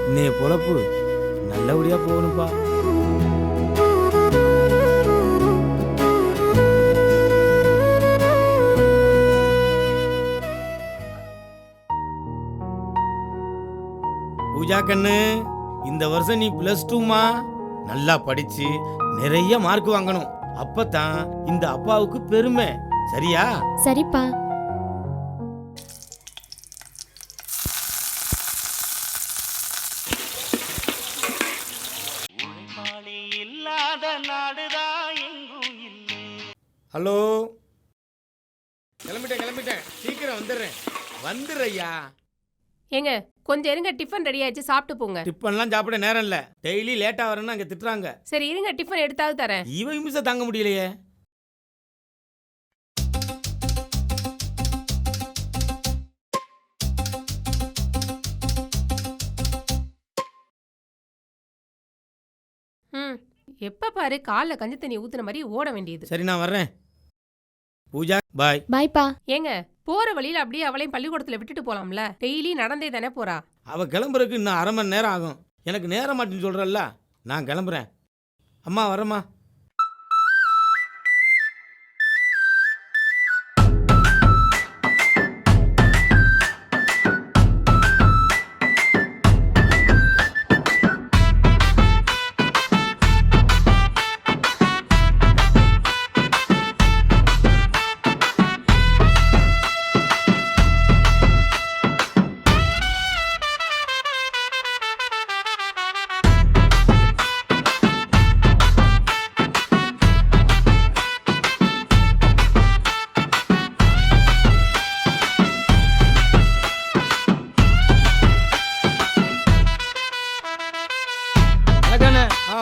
இன்னைய பொழப்பு நல்லபடியா போகணும்ப்பா. பூஜா கண்ணு, இந்த வருஷம் நீ +2மா. நல்லா படிச்சு நிறைய மார்க் வாங்கணும். அப்பதான் இந்த அப்பாவுக்கு பெருமை. சரியா? சரிப்பா. ஹலோ, கிளம்பிட்டேன். சீக்கிரம் வந்துடுறேன். ஏங்க கொஞ்சம் இருங்க, டிஃபன் ரெடி ஆயிடுச்சு, சாப்பிட்டு போங்க. டிஃபன்லாம் சாப்பிட நேரம் இல்ல. டெய்லி லேட்டா வரேன்னு அங்க திட்டுறாங்க. சரி இருங்க, டிஃபன் எடுத்தாவது தரேன். இவன் நிமிஷம் தாங்க முடியலையே. எப்ப பாரு காலைல கஞ்சி தண்ணி ஊத்துன மாதிரி ஓட வேண்டியது. சரி நான் வர்றேன். பூஜா பாய். பாய்ப்பா. ஏங்க போற வழியில அப்படியே அவளையும் பள்ளிக்கூடத்துல விட்டுட்டு போலாம்ல? டெய்லி நடந்தே தானே போறா. அவ கிளம்புறதுக்கு இன்னும் 1/2 மணி நேரம் ஆகும். எனக்கு நேரம் மாட்டேன்னு சொல்றல்ல, நான் கிளம்புறேன். அம்மா வரேம்மா.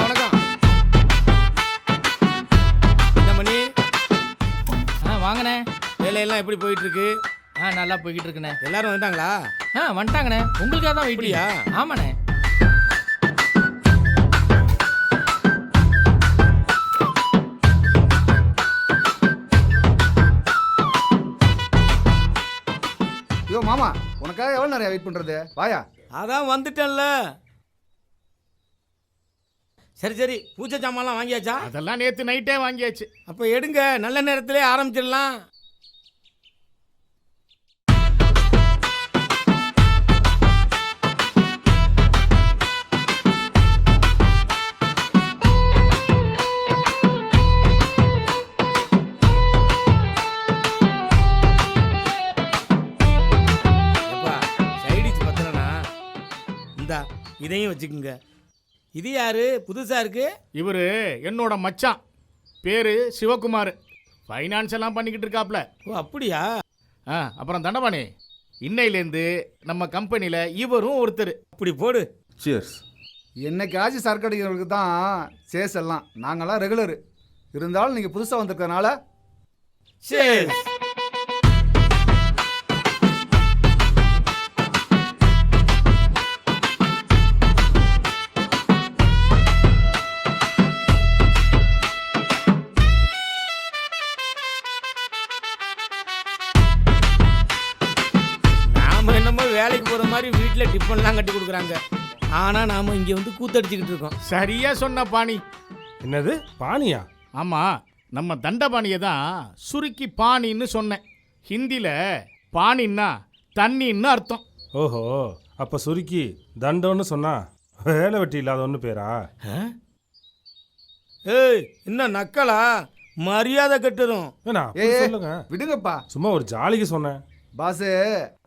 வணக்கம். என்ன மணி? வாங்கண்ணே. வேலையெல்லாம் எப்படி போயிட்டு இருக்கு? நல்லா போய்கிட்டு இருக்குண்ணே. எல்லாரும் வந்துட்டாங்களா? வந்துட்டாங்கண்ணே. உங்களுக்காக தான் வெயிட்டியா? ஆமாண்ணே. ஐயோ மாமா, உனக்காக எவ்வளோ நிறையா வெயிட் பண்ணுறது? வாயா. அதான் வந்துட்டேன்ல. சரி பூஜை சாமான்லாம் வாங்கியாச்சா? அதெல்லாம் நேற்று நைட்டே வாங்கியாச்சு. அப்போ எடுங்க, நல்ல நேரத்திலே ஆரம்பிச்சிடலாம். சைடிஷ் பத்திரனா இந்தா, இதையும் வச்சுக்குங்க. இது யாரு புதுசா இருக்கு? இவரு என்னோட மச்சான், பேரு சிவகுமார். ஃபைனான்ஸ் எல்லாம் பண்ணிக்கிட்டு இருக்காப்ல. ஓ அப்படியா? அப்புறம் தண்டபாணி, இன்னையிலேருந்து நம்ம கம்பெனியில் இவரும் ஒருத்தர். அப்படி போடு. சியர்ஸ். என்னைக்காச்சும் சரக்கு அடிக்கிறவங்களுக்கு தான் சேஸ் எல்லாம். நாங்களாம் ரெகுலரு. இருந்தாலும் நீங்கள் புதுசாக வந்திருக்கறனால சரி. வேலைக்கு போகிற மாதிரி வீட்டில் டிஃபன்லாம் கட்டி கொடுக்குறாங்க. ஆனால் நாம் இங்கே வந்து கூத்தடிச்சுக்கிட்டு இருக்கோம். சரியா சொன்ன பாணி. என்னது பாணியா? ஆமாம், நம்ம தண்டபாணியை தான் சுருக்கி பாணின்னு சொன்னேன். ஹிந்தியில் பாணின்னா தண்ணின்னு அர்த்தம். ஓஹோ, அப்போ சுருக்கி தண்டம்னு சொன்னா வேலை வெட்டி இல்லாத ஒன்று பேரா? ஏய் இன்னும் நக்கலா? மரியாதை கட்டுறோம். சொல்லுங்க. விடுங்கப்பா, சும்மா ஒரு ஜாலிக்கு சொன்னேன். பாஸு,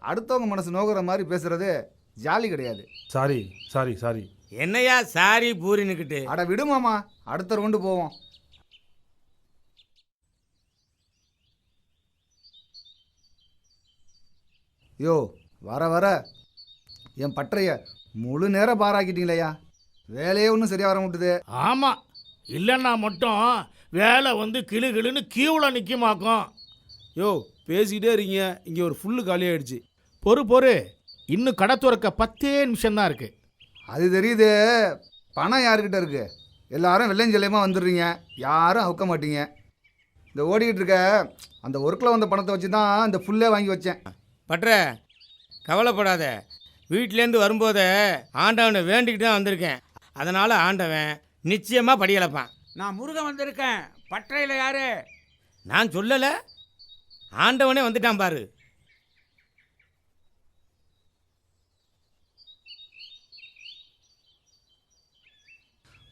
அடுத்தவங்க மனசு நோக்கிற மாதிரி பேசுறது ஜாலி கிடையாது. சாரி. என்னையா சாரி பூரின்னுக்கிட்டு? அட விடுமாமா, அடுத்த கொண்டு போவோம். யோ, வர என் பற்றைய முழு நேரம் பாராக்கிட்டீங்களேயா. வேலையே ஒன்றும் சரியாக வர மாட்டுது. ஆமாம், இல்லைன்னா மட்டும் வேலை வந்து கிளுகிளுன்னு கியூவில் நிற்குமாக்கும். யோ பேசிக்கிட்டே இருக்கீங்க, இங்கே ஒரு ஃபுல்லு காலி ஆகிடுச்சு. பொறு இன்னும் கடை துறக்க 10 நிமிஷம்தான் இருக்கு. அது தெரியுது. பணம் யாருக்கிட்ட இருக்கு? எல்லாரும் வெள்ளைஞ்செல்லையமாக வந்துடுறீங்க, யாரும் அவுக்க மாட்டீங்க. இந்த ஓடிக்கிட்டு இருக்க அந்த ஒர்க்கில் வந்த பணத்தை வச்சு தான் இந்த ஃபுல்லே வாங்கி வச்சேன். பட்ற கவலைப்படாத, வீட்டிலேருந்து வரும்போதே ஆண்டவனை வேண்டிக்கிட்டு தான் வந்திருக்கேன். அதனால் ஆண்டவன் நிச்சயமாக படியளப்பான். நான் முருகன் வந்திருக்கேன். பட்டறையில் யாரு? நான் சொல்லலை, ஆண்டவனே வந்துட்டான் பாரு.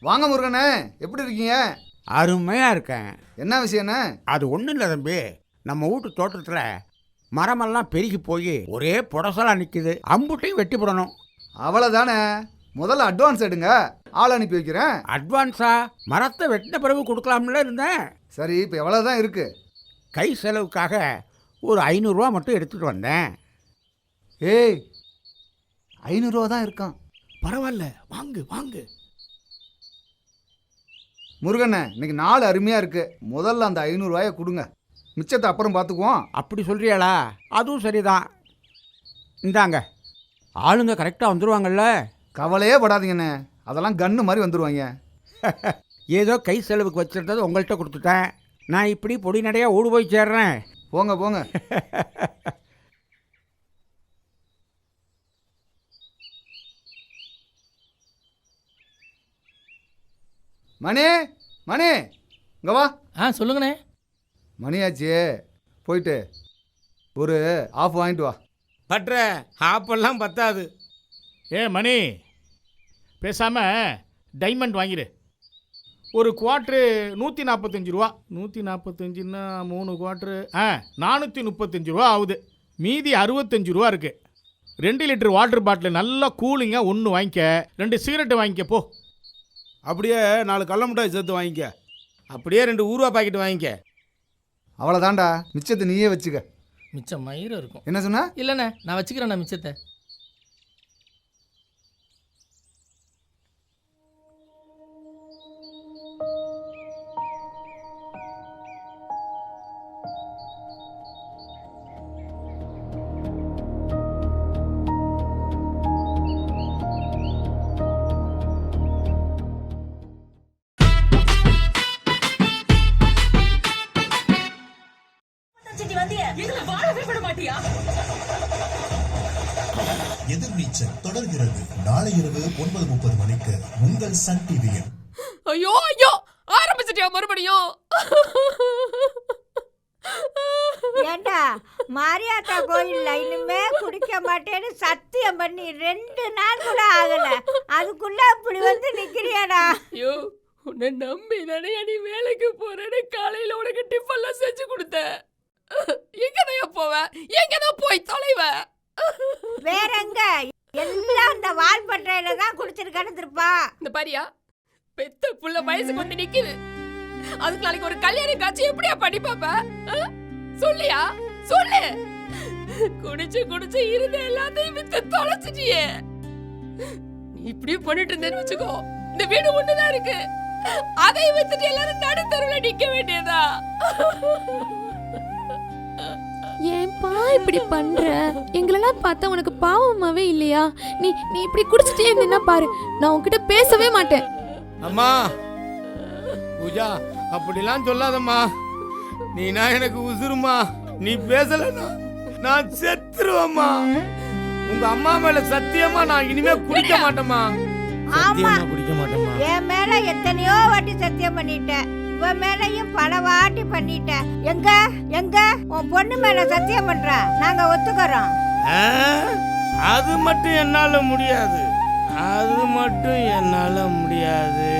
வாங்க முருகனே, எப்படி இருக்கீங்க? அருமையாக இருக்கேன். என்ன விஷயண்ணே? அது ஒன்றும் இல்லை தம்பி. நம்ம வீட்டு தோட்டத்தில் மரமெல்லாம் பெருகி போய் ஒரே புடசலாக நிற்குது. அம்புட்டையும் வெட்டி போடணும். அவ்வளோதானே, முதல்ல அட்வான்ஸ் எடுங்க, ஆள் அனுப்பி வைக்கிறேன். அட்வான்ஸா? மரத்தை வெட்டின பிறகு கொடுக்கலாம்ல இருந்தேன். சரி, இப்போ எவ்வளோ தான் இருக்கு? கை செலவுக்காக ஒரு 500 ரூபா மட்டும் எடுத்துகிட்டு வந்தேன். ஏய், 500 ரூபா தான் இருக்கான். பரவாயில்ல, வாங்கு வாங்கு. முருகண்ணே, இன்னைக்கு நாள் அருமையாக இருக்கு. முதல்ல அந்த 500 ரூபாயை கொடுங்க, மிச்சத்தை அப்புறம் பார்த்துக்குவோம். அப்படி சொல்கிறியாளா? அதுவும் சரிதான். இந்தாங்க, ஆளுங்க கரெக்டாக வந்துடுவாங்கல்ல? கவலையே படாதீங்கண்ணே, அதெல்லாம் கன்று மாதிரி வந்துடுவாங்க. ஏதோ கை செலவுக்கு வச்சுருந்தது உங்கள்கிட்ட கொடுத்துட்டேன். நான் இப்படி பொடி நடையாக ஓடு போய் சேர்றேன். போங்க போங்க. மணி மணி, இங்கே வா. சொல்லுங்கண்ணே. மணியாச்சு, போயிட்டு ஒரு ஆஃப் வாங்கிட்டு வா. பற்ற ஆப்பெல்லாம் பத்தாது. மணி, பேசாமல் டைமண்ட் வாங்கிடு. ஒரு குவாட்ரு 145 ரூபா. 145ன்னா 3 குவாட்ரு 435 ரூபா ஆகுது. மீதி 65 ரூபா இருக்குது. 2 லிட்டர் வாட்டர் பாட்டில் நல்லா கூலிங்காக ஒன்று வாங்கிக்க. 2 சிகரெட்டு வாங்கிக்க போ. அப்படியே 4 கடல மிட்டாய் சேர்த்து வாங்கிக்க. அப்படியே 2 ஊறுவா பாக்கெட் வாங்கிக்க. அவ்வளோதான்டா, மிச்சத்தை நீயே வச்சுக்க. மிச்சம் மயிரும் இருக்கும். என்ன சொன்ன? இல்லைண்ணே, நான் வச்சுக்கிறேண்ணா மிச்சத்தை. எதிர்நீச்சல் தொடர்கிறது. நாளை இரவு 9:30 மணிக்கு உங்கள் சன் டிவியில். ஐயோ ஐயோ, ஆரம்பிச்சிட்டியா மறுபடியும்? ஏண்டா, மாரியாத்தா கோயில்ல இனிமே குடிக்க மாட்டேன்னு சத்தியம் பண்ணி 2 நாள் கூட ஆகல, அதுக்குள்ள இப்படி வந்து நிக்கிறியாடா? ஐயோ, உன்னை நம்பி தானே நீ வேலைக்கு போறேன்னு காலையில உனக்கு டிஃபன்லாம் செஞ்சு கொடுத்தேன். எங்கதான் போவ? எங்கதான் போய் தொலைவ? வேற எங்க? எல்லாம் அந்த வால்பட்டையில தான் குடிச்சிருக்கான்னு திருப்பா. இந்த பாரியா, பெத்த புள்ள வயசுக்கு வந்து நிக்குது. அதுக்கு நாளைக்கு ஒரு கல்யாண காட்சி எப்படியா பண்ணி பாப்ப? சொல்லியா சொல்லு. குடிச்சு குடிச்சு இருந்த எல்லாத்தையும் வித்து தொலைச்சிட்டியே. நீ இப்படியே பண்ணிட்டு இருந்தேன்னு வச்சுக்கோ, இந்த வீடு ஒண்ணுதான் இருக்கு, அதை வித்துட்டு எல்லாரும் நடுத்தருவுல நிக்க வேண்டியதா? ஏன்பா இப்படி பண்ற? எங்களெல்லாம் பார்த்தா உனக்கு பாவமாவே இல்லையா? நீ நீ இப்படி குடிச்சிட்டே இருந்தீன்னா பாரு, நான் உன்கிட்ட பேசவே மாட்டேன். அம்மா பூஜா, அப்படிலாம் சொல்லாதம்மா. நீனா எனக்கு உசுருமா. நீ பேசலன்னா நான் செத்துருவேம்மா. உங்க அம்மா மேல சத்தியமா நான் இனிமே குடிக்க மாட்டேம்மா. ஆமா, குடிக்க மாட்டேம்மா. என் மேல எத்தனையோ வாட்டி சத்தியம் பண்ணிட்டேன், இவன் மேலையும் பல வாட்டி பண்ணிட்டேன். எங்க எங்க உன் பொண்ணு மேல சத்தியம் பண்ற? நாங்க ஒத்துக்கிறோம். அது மட்டும் என்னால முடியாது. அது மட்டும் என்னால முடியாது.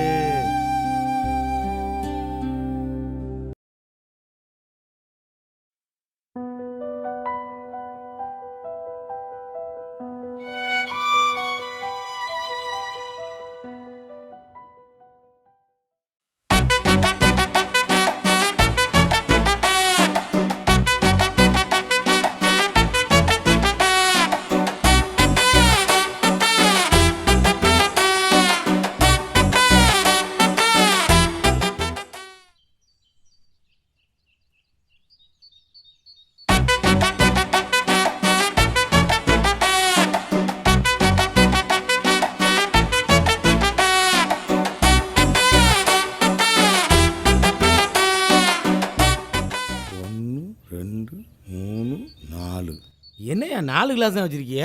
என்னையா 4 கிளாஸ் தான் வச்சிருக்கிய?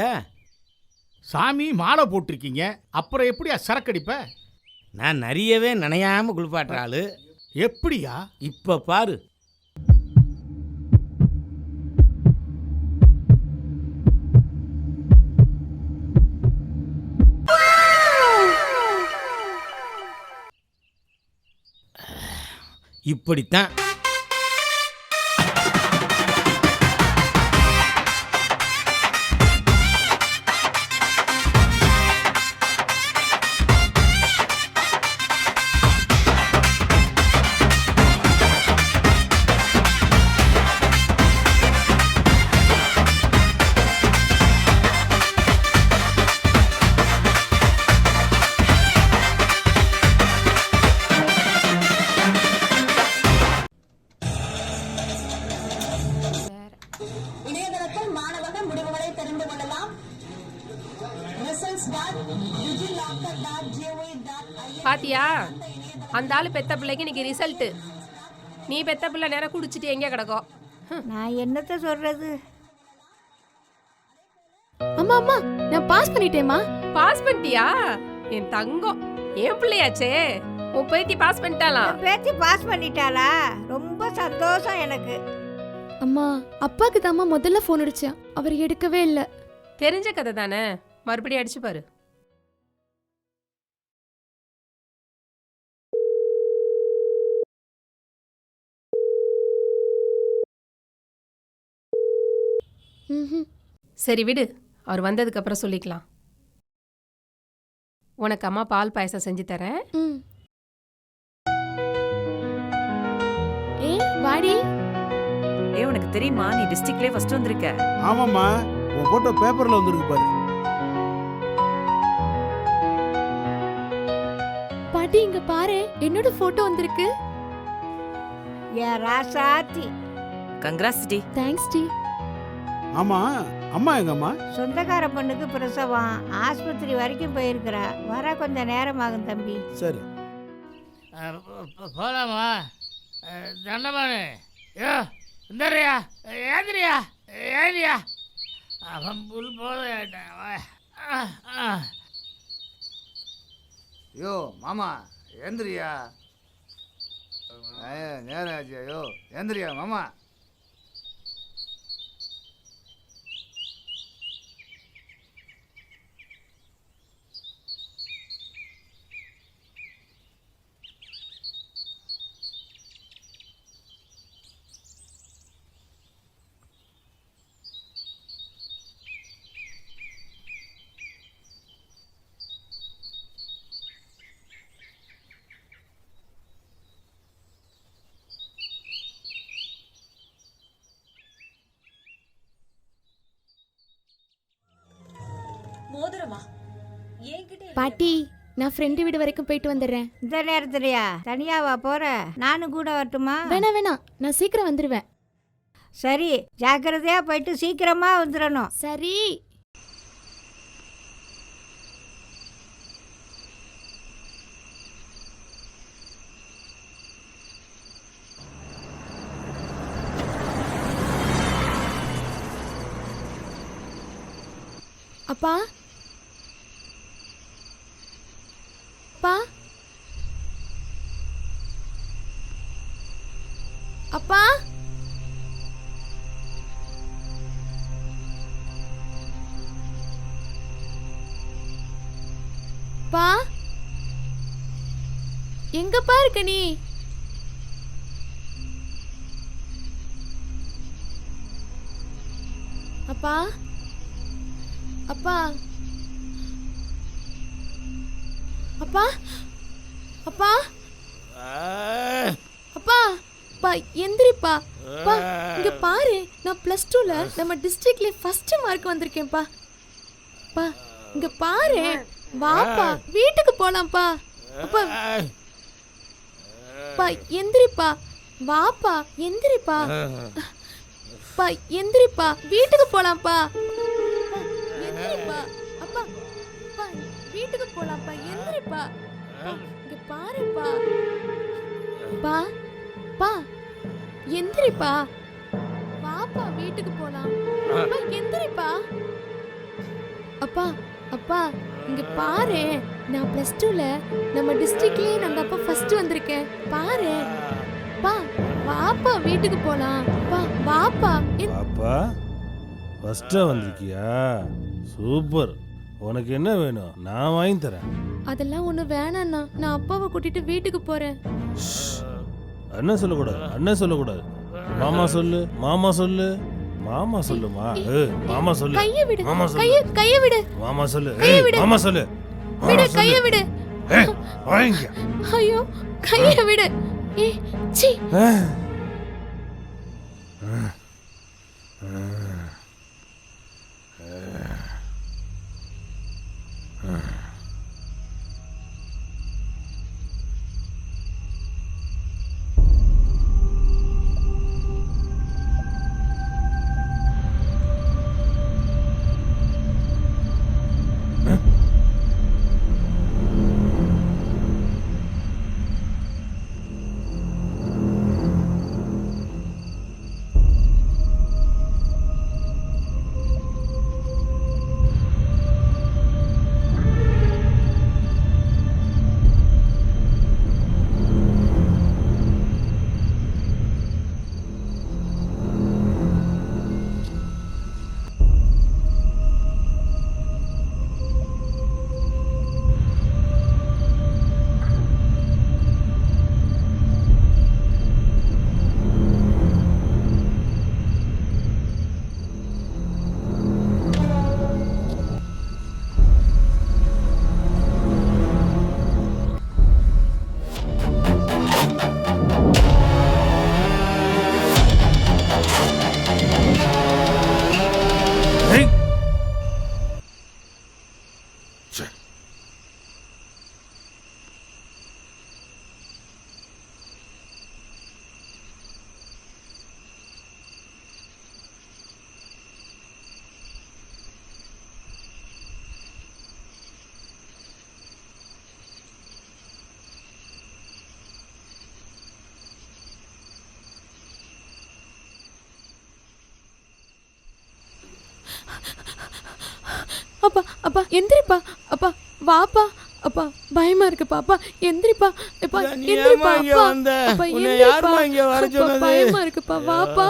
சாமி மாலை போட்டிருக்கீங்க, அப்புறம் எப்படியா சரக்கடிப்ப? நான் நிறையவே நனையாம குளிப்பாட்டுற ஆளு. எப்படியா? இப்ப பாரு. இப்படித்தான். இணையதளத்தில் மாணவர்கள் முடிவுகளை தெரிந்து கொள்ளலாம். பாத்தியா, அந்த ஆளு பெத்த பிள்ளைக்கு இன்னைக்கு ரிசல்ட். நீ பெத்த பிள்ளை நேரம் குடிச்சிட்டு எங்க கிடக்கும்? நான் என்னத்த சொல்றது? அம்மா அம்மா, நான் பாஸ் பண்ணிட்டேம்மா. பாஸ் பண்ணிட்டியா? என் தங்கம், என் பிள்ளையாச்சே. உன் பேத்தி பாஸ் பண்ணிட்டாலாம். பேத்தி பாஸ் பண்ணிட்டாளா? ரொம்ப சந்தோஷம் எனக்கு. அம்மா, அப்பாக்கு தாம்மா முதல்ல ஃபோன் அடிச்சேன், அவர் எடுக்கவே இல்லை. தெரிஞ்ச கதை தானே, மறுபடியும் அடிச்சு பாரு. சரி விடு, அவர் வந்ததுக்கு அப்புறம் சொல்லிக்கலாம். உனக்கு அம்மா பால் பாயசம் செஞ்சு தரேன். ஏ வாடி. உனக்கு தெரியுமா நீ டிஸ்ட்ரிக்ட்லயே ஃபர்ஸ்ட் வந்திருக்க? ஆமாம்மா, உன் போட்டோ பேப்பர்ல வந்திருக்கு பாரு. பாட்டி இங்க பாரு, என்னோட போட்டோ வந்திருக்கு. ஏ ராசாத்தி. கங்க்ராட்ஸ் டி. தேங்க்ஸ் டி. ஆமா, அம்மா எங்கம்மா? சொந்தக்கார பொண்ணுக்கு பிரசவம், ஆஸ்பத்திரி வரைக்கும் போயிருக்கிறா. வர கொஞ்சம் நேரம் ஆகும் தம்பி. சரி. போலாமா? தண்டமானு யோ இந்தறியா, ஏந்திரியா ஏந்திரியா. அவன் புல் போத. யோ மாமா ஏந்திரியா. நேரம் ஆச்சு. யோ ஏந்திரியா மாமா. மோதிரமா? என்கிட்ட பாட்டி, நான் ஃப்ரெண்டு வீடு வரைக்கும் போயிட்டு வந்துடுறேன். இந்த நேரத்துலயா? தனியாவா போற? நானும் கூட வரட்டுமா? வேணாம், நான் சீக்கிரம் வந்துடுவேன். சரி, ஜாக்கிரதையா போயிட்டு சீக்கிரமா வந்துடணும். சரி. அப்பா, அப்பா, அப்பா, அப்பா, எங்கப்பா இருக்க நீ? அப்பா, அப்பா, அப்பா, அப்பா, அப்பா, அப்பா எந்திரிப்பா. அப்பா இங்க பாரு, நான் +2ல நம்ம டிஸ்ட்ரிக்ட்ல ஃபர்ஸ்ட் மார்க் வந்திருக்கேன்ப்பா. அப்பா இங்க பாரு, வாப்பா வீட்டுக்கு போலாம்ப்பா. அப்பா, அப்பா எந்திரிப்பா, வாப்பா எந்திரிப்பா. அப்பா எந்திரிப்பா, வீட்டுக்கு போலாம்ப்பா. எந்திரிப்பா, அப்பா, அப்பா வீட்டுக்கு போலாம்ப்பா. எந்திரிப்பா, இங்க பாருப்பா. பா பா எந்திரிப்பா, வாப்பா வீட்டுக்கு போலாம். அப்பா எந்திரிப்பா. அப்பா அப்பா இங்க பாரு, நான் ப்ளஸ் 2ல நம்ம டிஸ்ட்ரிக்ட்லயே நம்ம அப்பா ஃபர்ஸ்ட் வந்திருக்கேன். பாரு பா, வாப்பா வீட்டுக்கு போலாம். பா வாப்பா. பாப்பா ஃபஸ்ட்டாக வந்திருக்கியா? சூப்பர். உனக்கு என்ன வேணும்? நான் வாங்கி தரேன். அதெல்லாம் ஒண்ணு வேணாண்ணா, நான் அப்பாவை கூட்டிட்டு வீட்டுக்கு போறேன். அண்ணன் சொல்லக்கூடாது, அண்ணன் சொல்லக்கூடாது. மாமா சொல்லு, மாமா சொல்லு, மாமா சொல்லுமா. மாமா சொல்லு, கைய விடு, மாமா சொல்லு, கைய விடு, மாமா சொல்லு, கையை விடு. மாமா சொல்லு, விடு, கைய விடு. வாங்க. ஐயோ கைய விடு. சீ. அப்பா அப்பா எந்திரிப்பா. அப்பா வாப்பா. அப்பா பயமா இருக்குப்பா. அப்பா எந்திரிப்பா. அப்பா நீ எந்திரிப்பா. ஏம்மா இங்க அப்பா வந்த? அப்பா உன்னை எந்திரிப்பா. யாரும்மா இங்க வர அப்பா, சொன்னது? பயமா இருக்குப்பா. வாப்பா.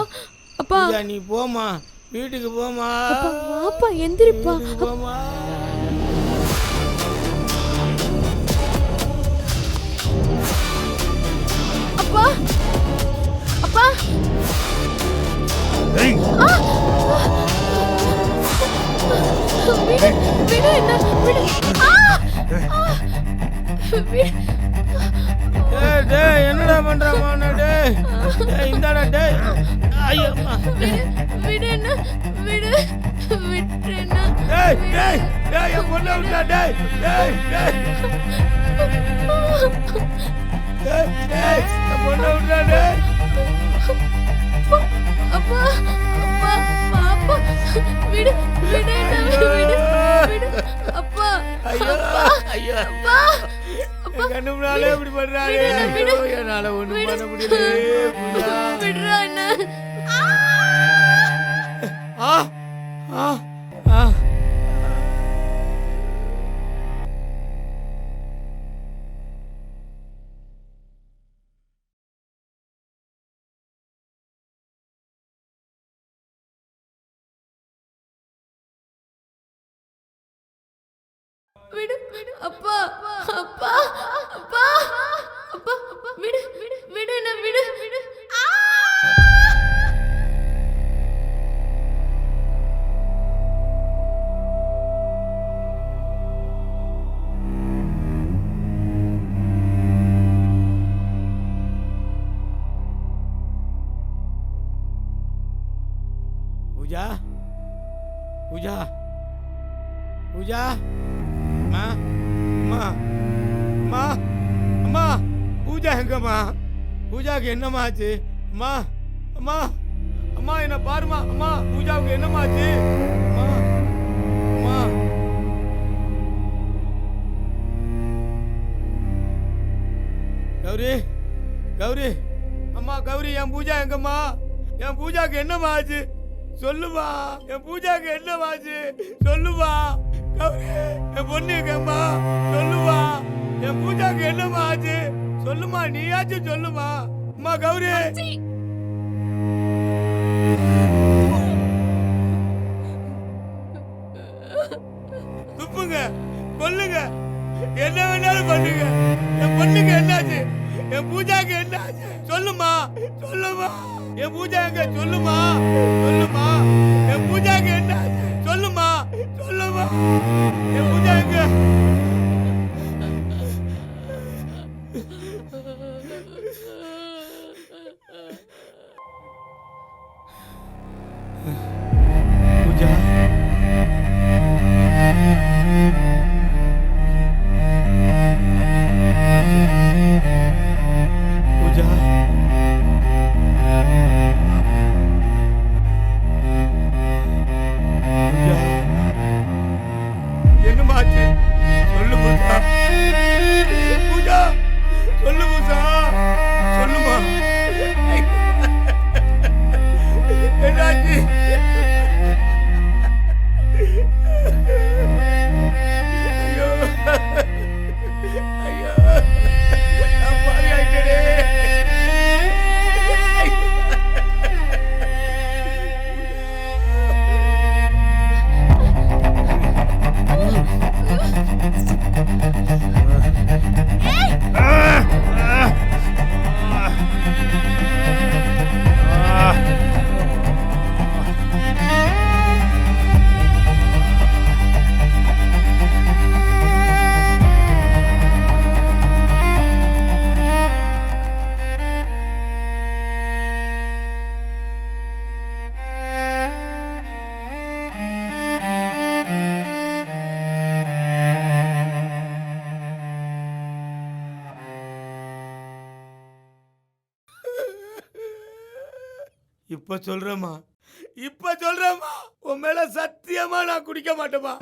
அப்பா பூஜா, நீ போமா, வீட்டுக்கு போமா. அப்பா வாப்பா எந்திரிப்பா. வீட்டுக்கு போமா. அப்பா அப்பா. விடு விடு என்ன விடு. டேய் டேய், என்னடா பண்ற மோனே? டேய் டேய், இந்தாடா டேய். ஐயோ விடு என்ன விடு விட்டுறேன்னா. டேய் டேய் டேய், என் பொண்ணை விட்டா. டேய் டேய் டேய் டேய் டேய், என் பொண்ணை விட்டா. டேய் அப்பா அப்பா பாப்பா விடு விடு என்ன விடு விடு அப்பா. ஐயோ ஐயோ, அப்பா கண்ணு முன்னாலே இப்படி பண்றாரு. என்னால ஒண்ணும் பண்ண முடியல. விடுறா என்ன. ஆ ஆ ஆ. விடு அப்பா அப்பா அப்பா அப்பா விடு விடு என்ன விடு விடு. பூஜா பூஜா பூஜா. அம்மா அம்மா அம்மா அம்மா, பூஜா எங்கம்மா? பூஜாவுக்கு என்னம்மா ஆச்சு? அம்மா அம்மா அம்மா, என்ன பாருமா. அம்மா பூஜாவுக்கு என்னம்மா ஆச்சு? அம்மா அம்மா. கௌரி கௌரி, அம்மா கௌரி, என் பூஜா எங்கம்மா? என் பூஜாக்கு என்னம்மா ஆச்சு? சொல்லுமா, என் பூஜாக்கு என்னம்மா ஆச்சு? சொல்லுமா கௌரி, என் பொண்ணு எங்கம்மா? சொல்லுமா, என் பூஜாக்கு என்னம்மா ஆச்சு? சொல்லுமா, நீயாச்சும் சொல்லுமா. அம்மா கௌரி, துப்புங்க, கொல்லுங்க, என்ன வேணாலும் பண்ணுங்க. என் பொண்ணுக்கு என்னாச்சு? என் பூஜாக்கு என்னாச்சு? சொல்லுமா, சொல்லுமா. என் பூஜா எங்க? சொல்லுமா, சொல்லுமா. என் பூஜாக்கு என்னாச்சு? சொல்லுமா, சொல்லுமா. என் பூஜா எங்க? பூஜா, பூஜா, என்னமாச்சு? சொல்லு பூஜா, பூஜா, சொல்லு பூஜா, சொல்லுமா. என்னாச்சு? ஐயோ, ஐயோ, நான் பாவி ஆயிட்டேனே. இப்ப சொல்றேம்மா, இப்ப சொல்றேம்மா, உன் மேல சத்தியமா நான் குடிக்க மாட்டேமா.